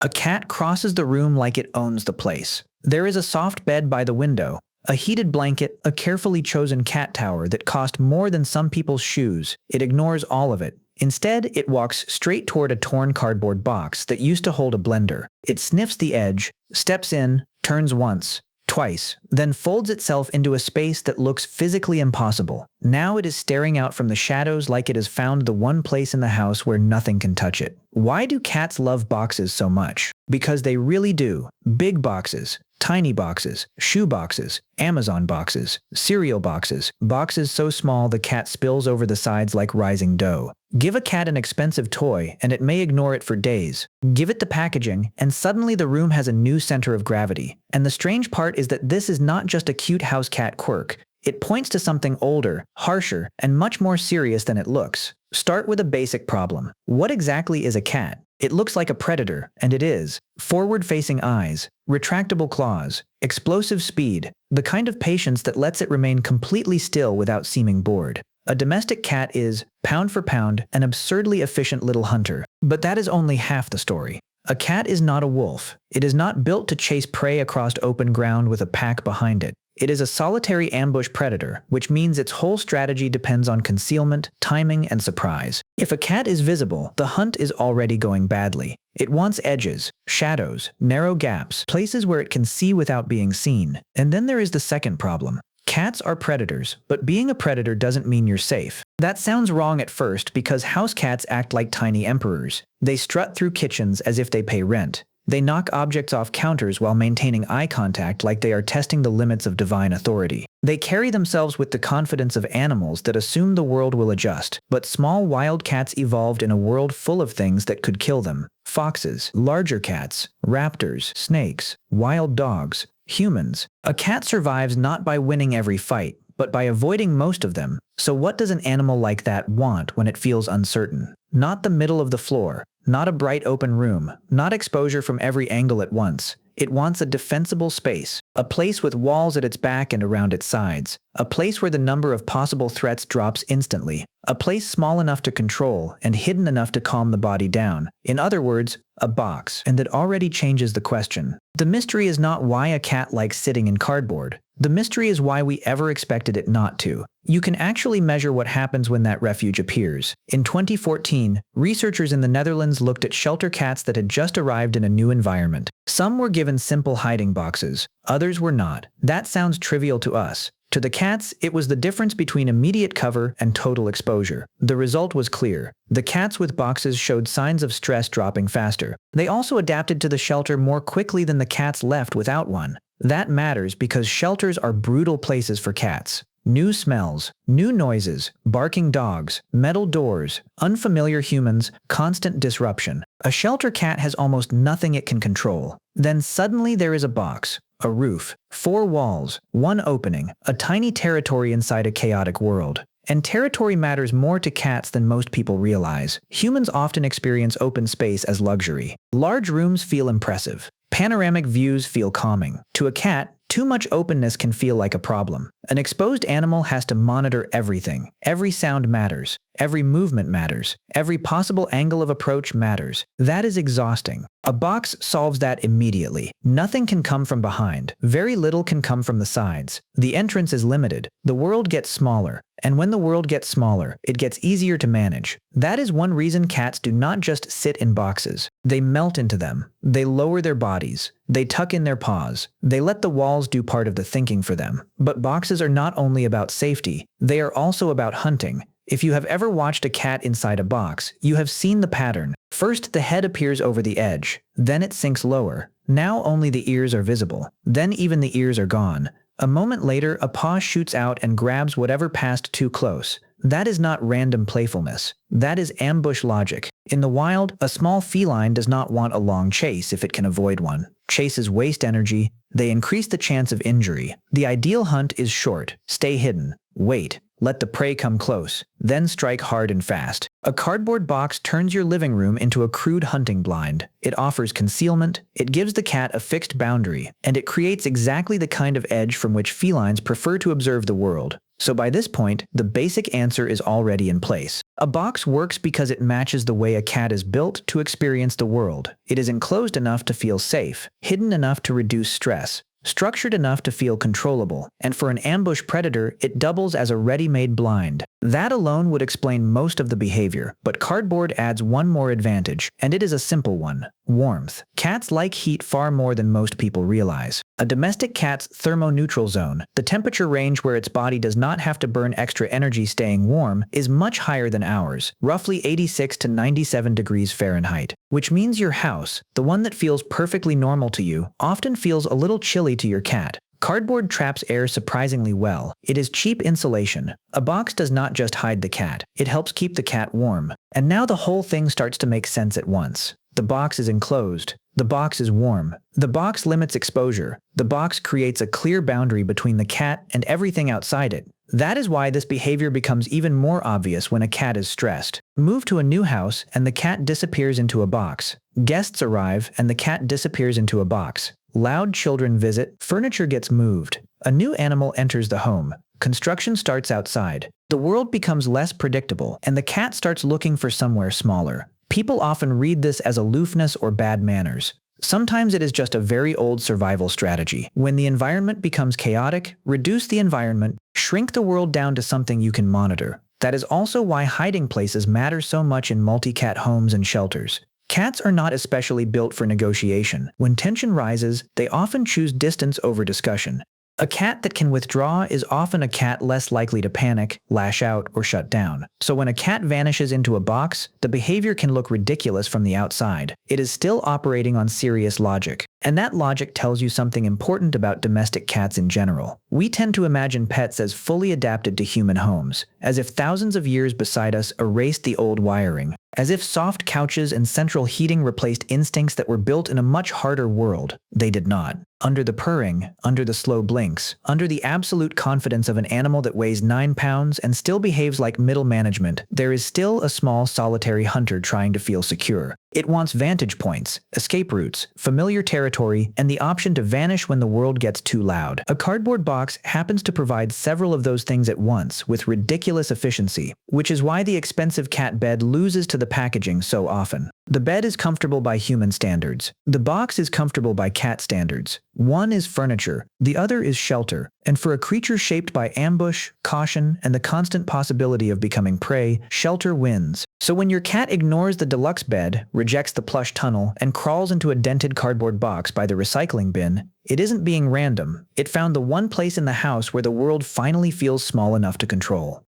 A cat crosses the room like it owns the place. There is a soft bed by the window, a heated blanket, a carefully chosen cat tower that cost more than some people's shoes. It ignores all of it. Instead, it walks straight toward a torn cardboard box that used to hold a blender. It sniffs the edge, steps in, turns once, twice, then folds itself into a space that looks physically impossible. Now it is staring out from the shadows like it has found the one place in the house where nothing can touch it. Why do cats love boxes so much? Because they really do. Big boxes, tiny boxes, shoe boxes, Amazon boxes, cereal boxes, boxes so small the cat spills over the sides like rising dough. Give a cat an expensive toy and it may ignore it for days. Give it the packaging and suddenly the room has a new center of gravity. And the strange part is that this is not just a cute house cat quirk. It points to something older, harsher, and much more serious than it looks. Start with a basic problem. What exactly is a cat? It looks like a predator, and it is. Forward-facing eyes, retractable claws, explosive speed, the kind of patience that lets it remain completely still without seeming bored. A domestic cat is, pound for pound, an absurdly efficient little hunter. But that is only half the story. A cat is not a wolf. It is not built to chase prey across open ground with a pack behind it. It is a solitary ambush predator, which means its whole strategy depends on concealment, timing, and surprise. If a cat is visible, the hunt is already going badly. It wants edges, shadows, narrow gaps, places where it can see without being seen. And then there is the second problem. Cats are predators, but being a predator doesn't mean you're safe. That sounds wrong at first because house cats act like tiny emperors. They strut through kitchens as if they pay rent. They knock objects off counters while maintaining eye contact like they are testing the limits of divine authority. They carry themselves with the confidence of animals that assume the world will adjust. But small wild cats evolved in a world full of things that could kill them. Foxes, larger cats, raptors, snakes, wild dogs, humans. A cat survives not by winning every fight, but by avoiding most of them. So what does an animal like that want when it feels uncertain? Not the middle of the floor. Not a bright open room, not exposure from every angle at once. It wants a defensible space, a place with walls at its back and around its sides, a place where the number of possible threats drops instantly, a place small enough to control and hidden enough to calm the body down. In other words, a box. And that already changes the question. The mystery is not why a cat likes sitting in cardboard. The mystery is why we ever expected it not to. You can actually measure what happens when that refuge appears. In 2014, researchers in the Netherlands looked at shelter cats that had just arrived in a new environment. Some were given simple hiding boxes, others were not. That sounds trivial to us. To the cats, it was the difference between immediate cover and total exposure. The result was clear. The cats with boxes showed signs of stress dropping faster. They also adapted to the shelter more quickly than the cats left without one. That matters because shelters are brutal places for cats. New smells, new noises, barking dogs, metal doors, unfamiliar humans, constant disruption. A shelter cat has almost nothing it can control. Then suddenly there is a box, a roof, 4 walls, 1 opening, a tiny territory inside a chaotic world. And territory matters more to cats than most people realize. Humans often experience open space as luxury. Large rooms feel impressive. Panoramic views feel calming. To a cat, too much openness can feel like a problem. An exposed animal has to monitor everything. Every sound matters. Every movement matters. Every possible angle of approach matters. That is exhausting. A box solves that immediately. Nothing can come from behind. Very little can come from the sides. The entrance is limited. The world gets smaller. And when the world gets smaller, it gets easier to manage. That is one reason cats do not just sit in boxes. They melt into them. They lower their bodies. They tuck in their paws. They let the walls do part of the thinking for them. But boxes are not only about safety, they are also about hunting. If you have ever watched a cat inside a box, you have seen the pattern. First, the head appears over the edge. Then it sinks lower. Now only the ears are visible. Then even the ears are gone. A moment later, a paw shoots out and grabs whatever passed too close. That is not random playfulness. That is ambush logic. In the wild, a small feline does not want a long chase if it can avoid one. Chases waste energy. They increase the chance of injury. The ideal hunt is short. Stay hidden. Wait. Let the prey come close, then strike hard and fast. A cardboard box turns your living room into a crude hunting blind. It offers concealment, it gives the cat a fixed boundary, and it creates exactly the kind of edge from which felines prefer to observe the world. So by this point, the basic answer is already in place. A box works because it matches the way a cat is built to experience the world. It is enclosed enough to feel safe, hidden enough to reduce stress, structured enough to feel controllable, and for an ambush predator, it doubles as a ready-made blind. That alone would explain most of the behavior, but cardboard adds one more advantage, and it is a simple one: warmth. Cats like heat far more than most people realize. A domestic cat's thermoneutral zone, the temperature range where its body does not have to burn extra energy staying warm, is much higher than ours, roughly 86 to 97 degrees Fahrenheit, which means your house, the one that feels perfectly normal to you, often feels a little chilly to your cat. Cardboard traps air surprisingly well. It is cheap insulation. A box does not just hide the cat, it helps keep the cat warm. And now the whole thing starts to make sense at once. The box is enclosed. The box is warm. The box limits exposure. The box creates a clear boundary between the cat and everything outside it. That is why this behavior becomes even more obvious when a cat is stressed. Move to a new house and the cat disappears into a box. Guests arrive and the cat disappears into a box. Loud children visit, furniture gets moved. A new animal enters the home. Construction starts outside. The world becomes less predictable, and the cat starts looking for somewhere smaller. People often read this as aloofness or bad manners. Sometimes it is just a very old survival strategy. When the environment becomes chaotic, reduce the environment, shrink the world down to something you can monitor. That is also why hiding places matter so much in multi-cat homes and shelters. Cats are not especially built for negotiation. When tension rises, they often choose distance over discussion. A cat that can withdraw is often a cat less likely to panic, lash out, or shut down. So when a cat vanishes into a box, the behavior can look ridiculous from the outside. It is still operating on serious logic. And that logic tells you something important about domestic cats in general. We tend to imagine pets as fully adapted to human homes, as if thousands of years beside us erased the old wiring, as if soft couches and central heating replaced instincts that were built in a much harder world. They did not. Under the purring, under the slow blinks, under the absolute confidence of an animal that weighs 9 pounds and still behaves like middle management, there is still a small solitary hunter trying to feel secure. It wants vantage points, escape routes, familiar territory, and the option to vanish when the world gets too loud. A cardboard box happens to provide several of those things at once with ridiculous efficiency, which is why the expensive cat bed loses to the packaging so often. The bed is comfortable by human standards. The box is comfortable by cat standards. One is furniture, the other is shelter. And for a creature shaped by ambush, caution, and the constant possibility of becoming prey, shelter wins. So when your cat ignores the deluxe bed, rejects the plush tunnel, and crawls into a dented cardboard box by the recycling bin, it isn't being random. It found the one place in the house where the world finally feels small enough to control.